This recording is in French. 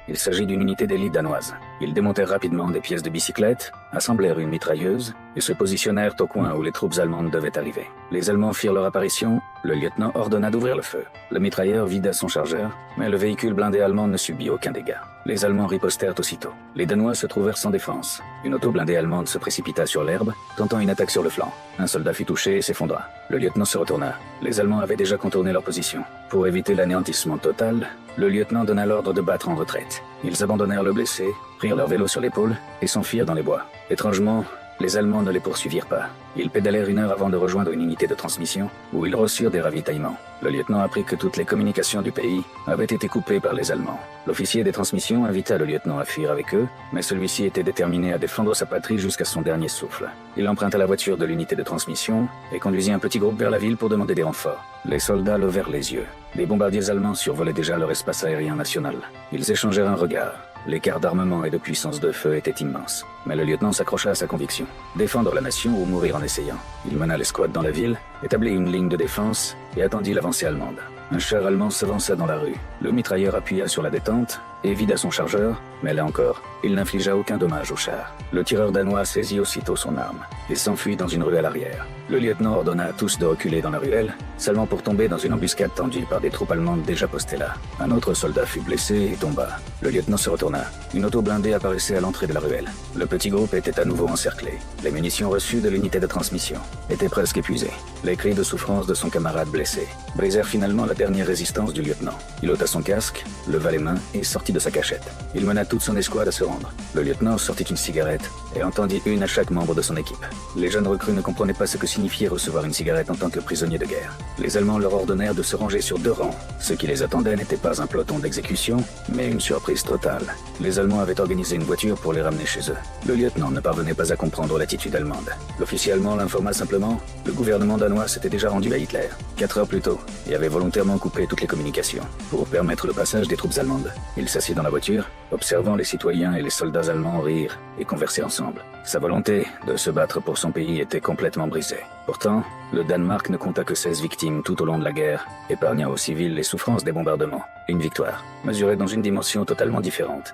Il s'agit d'une unité d'élite danoise. Ils démontèrent rapidement des pièces de bicyclette, assemblèrent une mitrailleuse et se positionnèrent au coin où les troupes allemandes devaient arriver. Les Allemands firent leur apparition, le lieutenant ordonna d'ouvrir le feu. Le mitrailleur vida son chargeur, mais le véhicule blindé allemand ne subit aucun dégât. Les Allemands ripostèrent aussitôt. Les Danois se trouvèrent sans défense. Une auto blindée allemande se précipita sur l'herbe, tentant une attaque sur le flanc. Un soldat fut touché et s'effondra. Le lieutenant se retourna. Les Allemands avaient déjà contourné leur position. Pour éviter l'anéantissement total, le lieutenant donna l'ordre de battre en retraite. Ils abandonnèrent le blessé, prirent leur vélo sur l'épaule et s'enfuirent dans les bois. Étrangement, les Allemands ne les poursuivirent pas. Ils pédalèrent 1 heure avant de rejoindre une unité de transmission, où ils reçurent des ravitaillements. Le lieutenant apprit que toutes les communications du pays avaient été coupées par les Allemands. L'officier des transmissions invita le lieutenant à fuir avec eux, mais celui-ci était déterminé à défendre sa patrie jusqu'à son dernier souffle. Il emprunta la voiture de l'unité de transmission et conduisit un petit groupe vers la ville pour demander des renforts. Les soldats levèrent les yeux. Les bombardiers allemands survolaient déjà leur espace aérien national. Ils échangèrent un regard. L'écart d'armement et de puissance de feu était immense. Mais le lieutenant s'accrocha à sa conviction. Défendre la nation ou mourir en essayant. Il mena l'escouade dans la ville, établit une ligne de défense et attendit l'avancée allemande. Un char allemand s'avança dans la rue. Le mitrailleur appuya sur la détente et vida son chargeur, mais là encore, il n'infligea aucun dommage au char. Le tireur danois saisit aussitôt son arme et s'enfuit dans une ruelle arrière. Le lieutenant ordonna à tous de reculer dans la ruelle, seulement pour tomber dans une embuscade tendue par des troupes allemandes déjà postées là. Un autre soldat fut blessé et tomba. Le lieutenant se retourna. Une auto blindée apparaissait à l'entrée de la ruelle. Le petit groupe était à nouveau encerclé. Les munitions reçues de l'unité de transmission étaient presque épuisées. Les cris de souffrance de son camarade blessé brisèrent finalement la dernière résistance du lieutenant. Il ôta son casque, leva les mains et sortit de sa cachette. Il mena toute son escouade à se rendre. Le lieutenant sortit une cigarette et en tendit une à chaque membre de son équipe. Les jeunes recrues ne comprenaient pas ce que signifiait recevoir une cigarette en tant que prisonnier de guerre. Les Allemands leur ordonnèrent de se ranger sur 2 rangs. Ce qui les attendait n'était pas un peloton d'exécution, mais une surprise totale. Les Allemands avaient organisé une voiture pour les ramener chez eux. Le lieutenant ne parvenait pas à comprendre l'attitude allemande. L'officier allemand l'informa simplement, le gouvernement danois s'était déjà rendu à Hitler, 4 heures plus tôt, et avait volontairement coupé toutes les communications, pour permettre le passage des troupes allemandes. Il s'assit dans la voiture, observant les citoyens et les soldats allemands rire et converser ensemble. Sa volonté de se battre pour son pays était complètement brisée. Pourtant, le Danemark ne compta que 16 victimes tout au long de la guerre, épargnant aux civils les souffrances des bombardements. Une victoire, mesurée dans une dimension totalement différente.